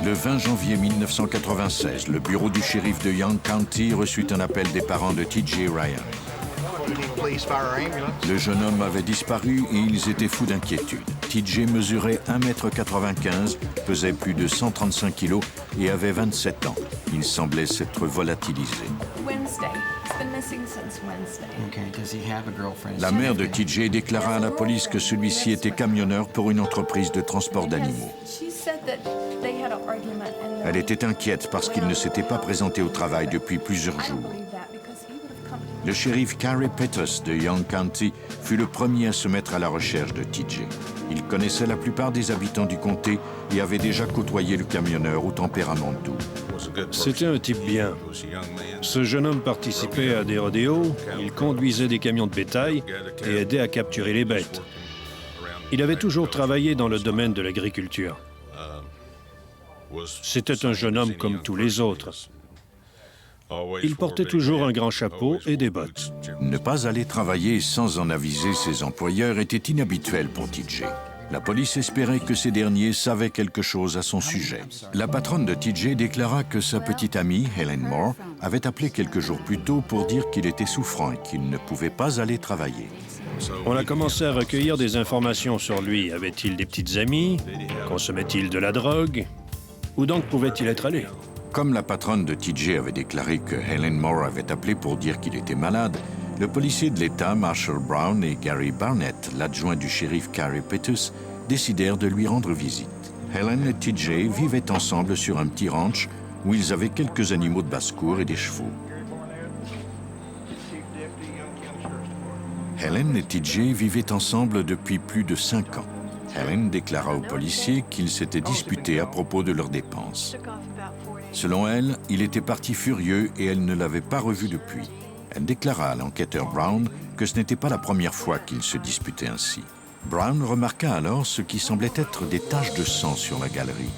Le 20 janvier 1996, le bureau du shérif de Young County reçut un appel des parents de T.J. Ryan. Le jeune homme avait disparu et ils étaient fous d'inquiétude. T.J. mesurait 1,95 m, pesait plus de 135 kg et avait 27 ans. Il semblait s'être volatilisé. La mère de T.J. déclara à la police que celui-ci était camionneur pour une entreprise de transport d'animaux. Elle était inquiète parce qu'il ne s'était pas présenté au travail depuis plusieurs jours. Le shérif Carey Pettus de Young County fut le premier à se mettre à la recherche de T.J. Il connaissait la plupart des habitants du comté et avait déjà côtoyé le camionneur au tempérament doux. C'était un type bien. Ce jeune homme participait à des rodéos, il conduisait des camions de bétail et aidait à capturer les bêtes. Il avait toujours travaillé dans le domaine de l'agriculture. C'était un jeune homme comme tous les autres. Il portait toujours un grand chapeau et des bottes. Ne pas aller travailler sans en aviser ses employeurs était inhabituel pour T.J. La police espérait que ces derniers savaient quelque chose à son sujet. La patronne de T.J. déclara que sa petite amie, Helen Moore, avait appelé quelques jours plus tôt pour dire qu'il était souffrant et qu'il ne pouvait pas aller travailler. On a commencé à recueillir des informations sur lui. Avait-il des petites amies? Consommait-il de la drogue? Où donc pouvait-il être allé? Comme la patronne de T.J. avait déclaré que Helen Moore avait appelé pour dire qu'il était malade, le policier de l'État, Marshall Brown, et Gary Barnett, l'adjoint du shérif Carey Pettus, décidèrent de lui rendre visite. Helen et T.J. vivaient ensemble sur un petit ranch où ils avaient quelques animaux de basse-cour et des chevaux. Helen et T.J. vivaient ensemble depuis plus de 5 ans. Helen déclara aux policiers qu'ils s'étaient disputés à propos de leurs dépenses. Selon elle, il était parti furieux et elle ne l'avait pas revu depuis. Elle déclara à l'enquêteur Brown que ce n'était pas la première fois qu'ils se disputaient ainsi. Brown remarqua alors ce qui semblait être des taches de sang sur la galerie.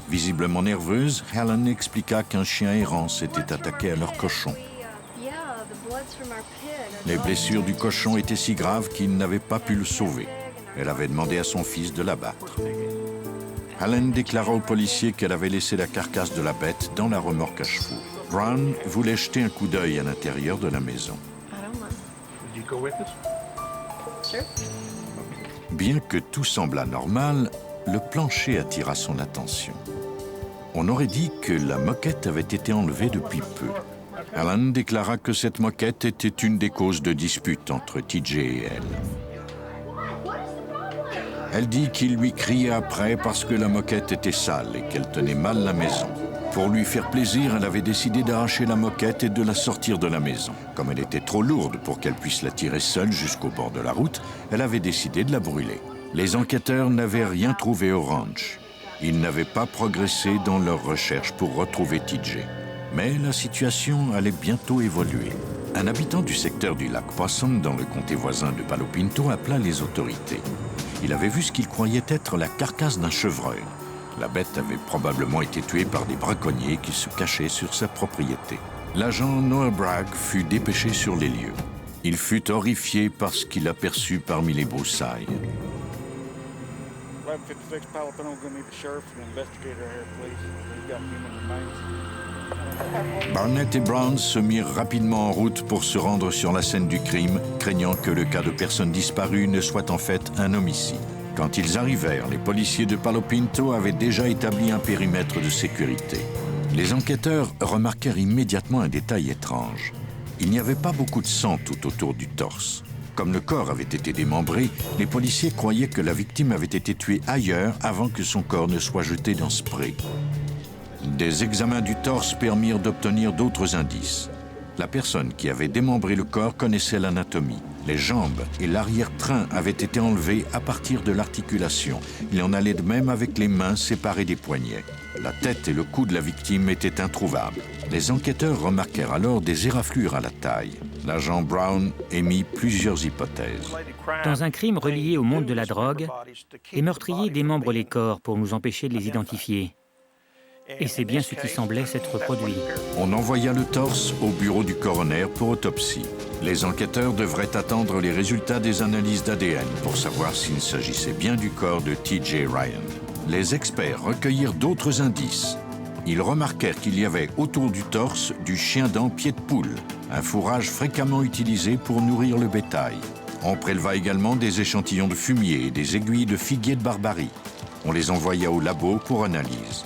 Visiblement nerveuse, Helen expliqua qu'un chien errant s'était attaqué à leur cochon. Les blessures du cochon étaient si graves qu'il n'avait pas pu le sauver. Elle avait demandé à son fils de l'abattre. Helen déclara aux policiers qu'elle avait laissé la carcasse de la bête dans la remorque à chevaux. Brown voulait jeter un coup d'œil à l'intérieur de la maison. Bien que tout semblât normal, le plancher attira son attention. On aurait dit que la moquette avait été enlevée depuis peu. Helen déclara que cette moquette était une des causes de dispute entre T.J. et elle. Elle dit qu'il lui criait après parce que la moquette était sale et qu'elle tenait mal la maison. Pour lui faire plaisir, elle avait décidé d'arracher la moquette et de la sortir de la maison. Comme elle était trop lourde pour qu'elle puisse la tirer seule jusqu'au bord de la route, elle avait décidé de la brûler. Les enquêteurs n'avaient rien trouvé au ranch. Ils n'avaient pas progressé dans leurs recherches pour retrouver T.J. Mais la situation allait bientôt évoluer. Un habitant du secteur du lac Possum, dans le comté voisin de Palo Pinto, appela les autorités. Il avait vu ce qu'il croyait être la carcasse d'un chevreuil. La bête avait probablement été tuée par des braconniers qui se cachaient sur sa propriété. L'agent Noah Bragg fut dépêché sur les lieux. Il fut horrifié par ce qu'il aperçut parmi les broussailles. Barnett et Brown se mirent rapidement en route pour se rendre sur la scène du crime, craignant que le cas de personne disparue ne soit en fait un homicide. Quand ils arrivèrent, les policiers de Palo Pinto avaient déjà établi un périmètre de sécurité. Les enquêteurs remarquèrent immédiatement un détail étrange. Il n'y avait pas beaucoup de sang tout autour du torse. Comme le corps avait été démembré, les policiers croyaient que la victime avait été tuée ailleurs avant que son corps ne soit jeté dans spray. Des examens du torse permirent d'obtenir d'autres indices. La personne qui avait démembré le corps connaissait l'anatomie. Les jambes et l'arrière-train avaient été enlevés à partir de l'articulation. Il en allait de même avec les mains séparées des poignets. La tête et le cou de la victime étaient introuvables. Les enquêteurs remarquèrent alors des éraflures à la taille. L'agent Brown émit plusieurs hypothèses. Dans un crime relié au monde de la drogue, les meurtriers démembrent les corps pour nous empêcher de les identifier. Et c'est bien ce qui semblait s'être produit. On envoya le torse au bureau du coroner pour autopsie. Les enquêteurs devraient attendre les résultats des analyses d'ADN pour savoir s'il s'agissait bien du corps de T.J. Ryan. Les experts recueillirent d'autres indices. Ils remarquèrent qu'il y avait autour du torse du chien-dent pied de poule, un fourrage fréquemment utilisé pour nourrir le bétail. On préleva également des échantillons de fumier et des aiguilles de figuier de Barbarie. On les envoya au labo pour analyse.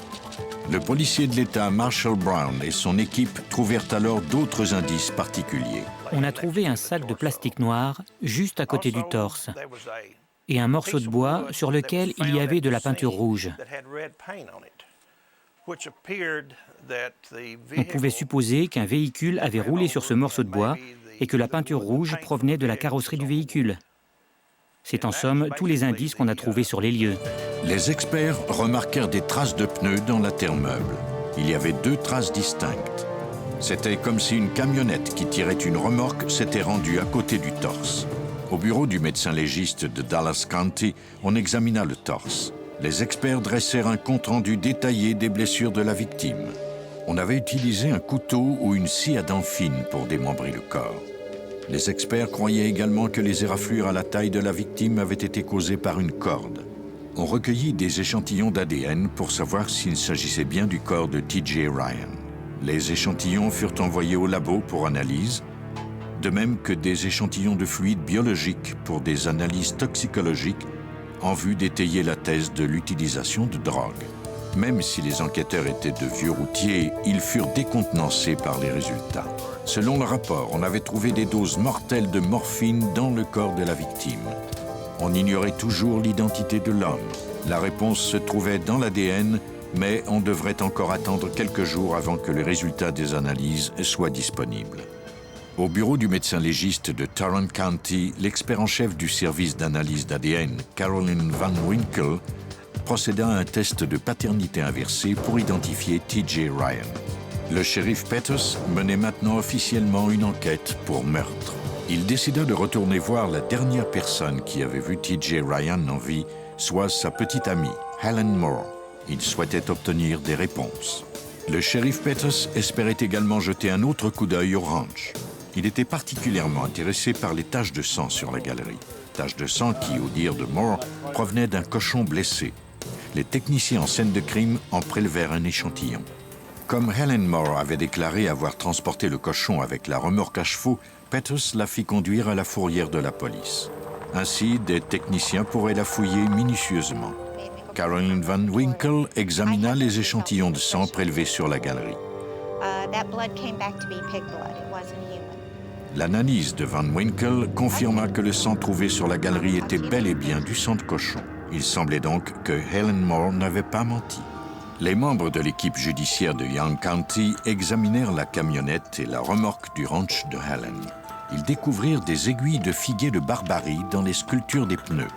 Le policier de l'État Marshall Brown et son équipe trouvèrent alors d'autres indices particuliers. On a trouvé un sac de plastique noir juste à côté du torse et un morceau de bois sur lequel il y avait de la peinture rouge. On pouvait supposer qu'un véhicule avait roulé sur ce morceau de bois et que la peinture rouge provenait de la carrosserie du véhicule. C'est en somme tous les indices qu'on a trouvés sur les lieux. Les experts remarquèrent des traces de pneus dans la terre meuble. Il y avait 2 traces distinctes. C'était comme si une camionnette qui tirait une remorque s'était rendue à côté du torse. Au bureau du médecin légiste de Dallas County, on examina le torse. Les experts dressèrent un compte-rendu détaillé des blessures de la victime. On avait utilisé un couteau ou une scie à dents fines pour démembrer le corps. Les experts croyaient également que les éraflures à la taille de la victime avaient été causées par une corde. On recueillit des échantillons d'ADN pour savoir s'il s'agissait bien du corps de T.J. Ryan. Les échantillons furent envoyés au labo pour analyse, de même que des échantillons de fluides biologiques pour des analyses toxicologiques en vue d'étayer la thèse de l'utilisation de drogue. Même si les enquêteurs étaient de vieux routiers, ils furent décontenancés par les résultats. Selon le rapport, on avait trouvé des doses mortelles de morphine dans le corps de la victime. On ignorait toujours l'identité de l'homme. La réponse se trouvait dans l'ADN, mais on devrait encore attendre quelques jours avant que les résultats des analyses soient disponibles. Au bureau du médecin légiste de Tarrant County, l'expert en chef du service d'analyse d'ADN, Carolyn Van Winkle, procéda à un test de paternité inversée pour identifier T.J. Ryan. Le shérif Peters menait maintenant officiellement une enquête pour meurtre. Il décida de retourner voir la dernière personne qui avait vu T.J. Ryan en vie, soit sa petite amie, Helen Moore. Il souhaitait obtenir des réponses. Le shérif Peters espérait également jeter un autre coup d'œil au ranch. Il était particulièrement intéressé par les taches de sang sur la galerie. Taches de sang qui, au dire de Moore, provenaient d'un cochon blessé. Les techniciens en scène de crime en prélevèrent un échantillon. Comme Helen Moore avait déclaré avoir transporté le cochon avec la remorque à chevaux, Peters la fit conduire à la fourrière de la police. Ainsi, des techniciens pourraient la fouiller minutieusement. Carolyn Van Winkle examina les échantillons de sang prélevés sur la galerie. L'analyse de Van Winkle confirma que le sang trouvé sur la galerie était bel et bien du sang de cochon. Il semblait donc que Helen Moore n'avait pas menti. Les membres de l'équipe judiciaire de Young County examinèrent la camionnette et la remorque du ranch de Helen. Ils découvrirent des aiguilles de figuier de Barbarie dans les sculptures des pneus.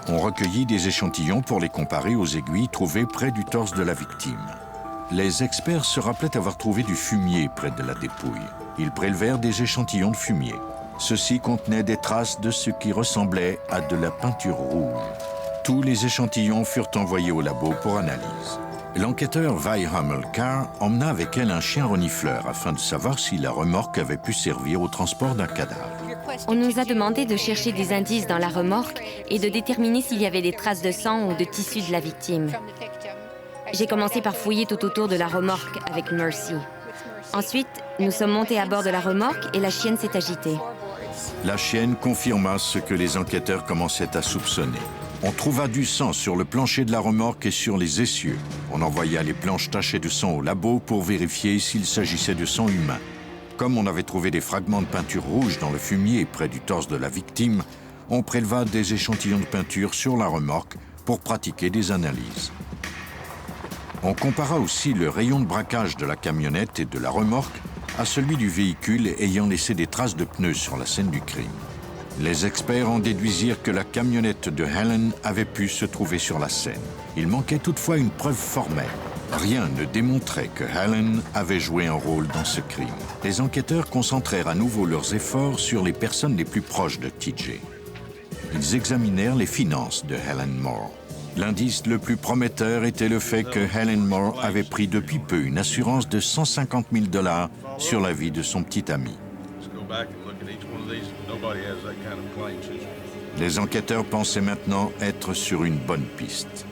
On recueillit des échantillons pour les comparer aux aiguilles trouvées près du torse de la victime. Les experts se rappelaient avoir trouvé du fumier près de la dépouille. Ils prélevèrent des échantillons de fumier. Ceux-ci contenaient des traces de ce qui ressemblait à de la peinture rouge. Tous les échantillons furent envoyés au labo pour analyse. L'enquêteur Vi Hamilcar emmena avec elle un chien renifleur afin de savoir si la remorque avait pu servir au transport d'un cadavre. On nous a demandé de chercher des indices dans la remorque et de déterminer s'il y avait des traces de sang ou de tissu de la victime. J'ai commencé par fouiller tout autour de la remorque avec Mercy. Ensuite, nous sommes montés à bord de la remorque et la chienne s'est agitée. La chienne confirma ce que les enquêteurs commençaient à soupçonner. On trouva du sang sur le plancher de la remorque et sur les essieux. On envoya les planches tachées de sang au labo pour vérifier s'il s'agissait de sang humain. Comme on avait trouvé des fragments de peinture rouge dans le fumier près du torse de la victime, on préleva des échantillons de peinture sur la remorque pour pratiquer des analyses. On compara aussi le rayon de braquage de la camionnette et de la remorque à celui du véhicule ayant laissé des traces de pneus sur la scène du crime. Les experts en déduisirent que la camionnette de Helen avait pu se trouver sur la scène. Il manquait toutefois une preuve formelle. Rien ne démontrait que Helen avait joué un rôle dans ce crime. Les enquêteurs concentrèrent à nouveau leurs efforts sur les personnes les plus proches de T.J. Ils examinèrent les finances de Helen Moore. L'indice le plus prometteur était le fait que Helen Moore avait pris depuis peu une assurance de 150 000 $ sur la vie de son petit ami. Les enquêteurs pensaient maintenant être sur une bonne piste.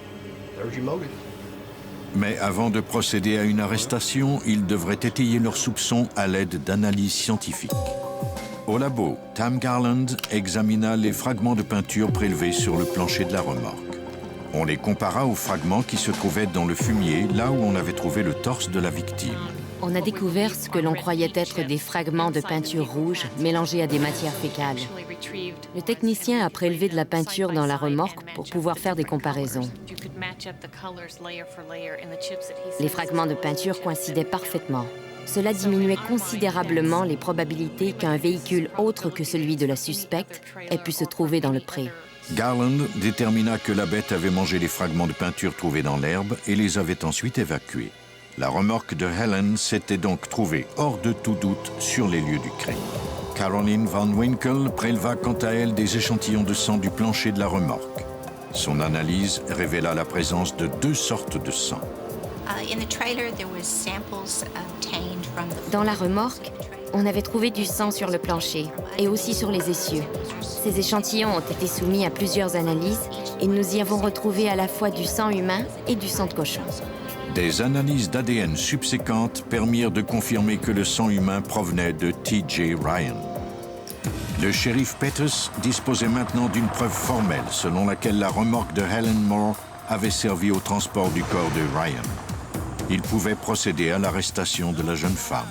Mais avant de procéder à une arrestation, ils devraient étayer leurs soupçons à l'aide d'analyses scientifiques. Au labo, Tam Garland examina les fragments de peinture prélevés sur le plancher de la remorque. On les compara aux fragments qui se trouvaient dans le fumier, là où on avait trouvé le torse de la victime. On a découvert ce que l'on croyait être des fragments de peinture rouge mélangés à des matières fécales. Le technicien a prélevé de la peinture dans la remorque pour pouvoir faire des comparaisons. Les fragments de peinture coïncidaient parfaitement. Cela diminuait considérablement les probabilités qu'un véhicule autre que celui de la suspecte ait pu se trouver dans le pré. Garland détermina que la bête avait mangé les fragments de peinture trouvés dans l'herbe et les avait ensuite évacués. La remorque de Helen s'était donc trouvée hors de tout doute sur les lieux du crime. Caroline Van Winkle préleva quant à elle des échantillons de sang du plancher de la remorque. Son analyse révéla la présence de 2 sortes de sang. Dans la remorque, on avait trouvé du sang sur le plancher et aussi sur les essieux. Ces échantillons ont été soumis à plusieurs analyses et nous y avons retrouvé à la fois du sang humain et du sang de cochon. Des analyses d'ADN subséquentes permirent de confirmer que le sang humain provenait de T.J. Ryan. Le shérif Pettus disposait maintenant d'une preuve formelle selon laquelle la remorque de Helen Moore avait servi au transport du corps de Ryan. Il pouvait procéder à l'arrestation de la jeune femme.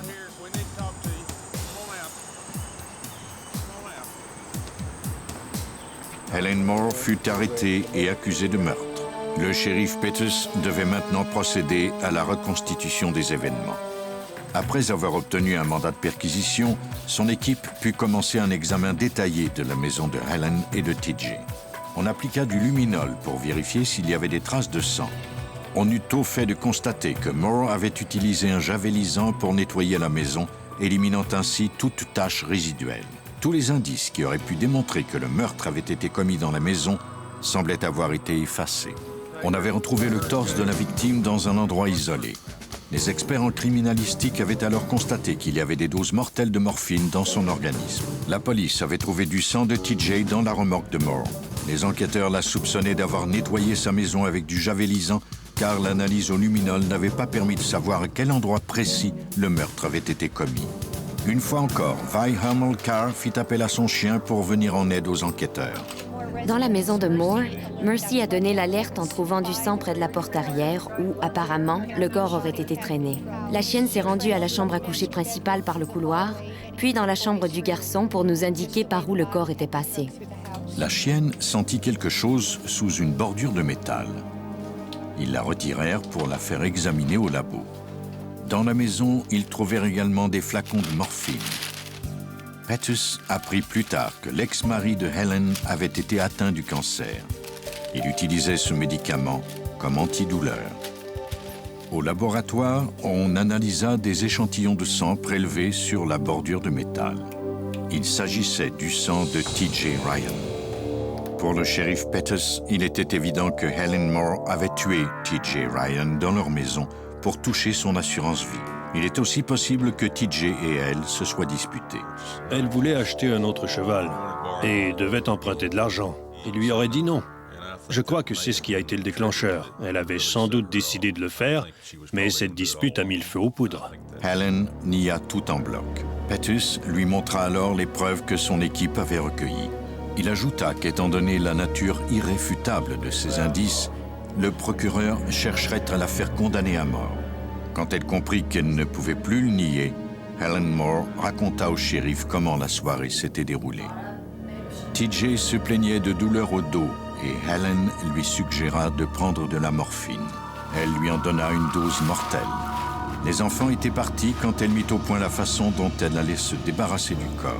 Helen Moore fut arrêtée et accusée de meurtre. Le shérif Pettus devait maintenant procéder à la reconstitution des événements. Après avoir obtenu un mandat de perquisition, son équipe put commencer un examen détaillé de la maison de Helen et de TJ. On appliqua du luminol pour vérifier s'il y avait des traces de sang. On eut au fait de constater que Moore avait utilisé un javelisant pour nettoyer la maison, éliminant ainsi toute tache résiduelle. Tous les indices qui auraient pu démontrer que le meurtre avait été commis dans la maison semblaient avoir été effacés. On avait retrouvé le torse de la victime dans un endroit isolé. Les experts en criminalistique avaient alors constaté qu'il y avait des doses mortelles de morphine dans son organisme. La police avait trouvé du sang de TJ dans la remorque de Moore. Les enquêteurs la soupçonnaient d'avoir nettoyé sa maison avec du javelisant, car l'analyse au luminol n'avait pas permis de savoir à quel endroit précis le meurtre avait été commis. Une fois encore, Vi Hummel-Carr fit appel à son chien pour venir en aide aux enquêteurs. Dans la maison de Moore, Mercy a donné l'alerte en trouvant du sang près de la porte arrière où, apparemment, le corps aurait été traîné. La chienne s'est rendue à la chambre à coucher principale par le couloir, puis dans la chambre du garçon pour nous indiquer par où le corps était passé. La chienne sentit quelque chose sous une bordure de métal. Ils la retirèrent pour la faire examiner au labo. Dans la maison, ils trouvèrent également des flacons de morphine. Pettus apprit plus tard que l'ex-mari de Helen avait été atteint du cancer. Il utilisait ce médicament comme antidouleur. Au laboratoire, on analysa des échantillons de sang prélevés sur la bordure de métal. Il s'agissait du sang de T.J. Ryan. Pour le shérif Pettus, il était évident que Helen Moore avait tué T.J. Ryan dans leur maison pour toucher son assurance-vie. Il est aussi possible que TJ et elle se soient disputés. Elle voulait acheter un autre cheval et devait emprunter de l'argent. Il lui aurait dit non. Je crois que c'est ce qui a été le déclencheur. Elle avait sans doute décidé de le faire, mais cette dispute a mis le feu aux poudres. Helen nia tout en bloc. Pettus lui montra alors les preuves que son équipe avait recueillies. Il ajouta qu'étant donné la nature irréfutable de ces indices, le procureur chercherait à la faire condamner à mort. Quand elle comprit qu'elle ne pouvait plus le nier, Helen Moore raconta au shérif comment la soirée s'était déroulée. TJ se plaignait de douleurs au dos et Helen lui suggéra de prendre de la morphine. Elle lui en donna une dose mortelle. Les enfants étaient partis quand elle mit au point la façon dont elle allait se débarrasser du corps.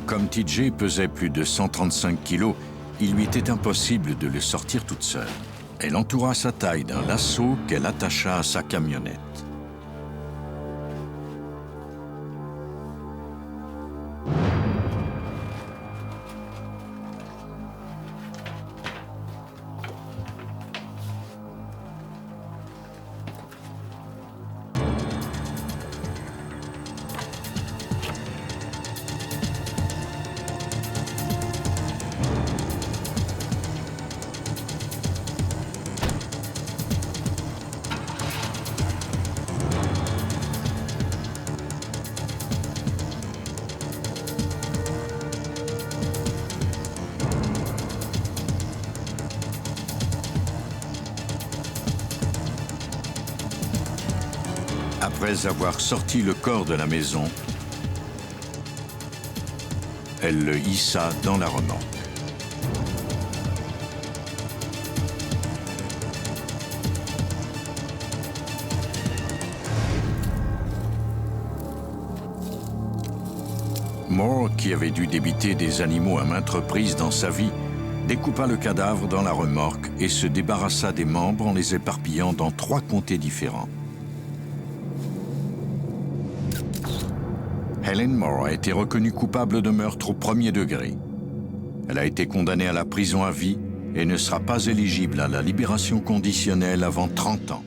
Comme TJ pesait plus de 135 kilos, il lui était impossible de le sortir toute seule. Elle entoura sa taille d'un lasso qu'elle attacha à sa camionnette. Après avoir sorti le corps de la maison, elle le hissa dans la remorque. Moore, qui avait dû débiter des animaux à maintes reprises dans sa vie, découpa le cadavre dans la remorque et se débarrassa des membres en les éparpillant dans 3 comtés différents. Helen Moore a été reconnue coupable de meurtre au 1er degré. Elle a été condamnée à la prison à vie et ne sera pas éligible à la libération conditionnelle avant 30 ans.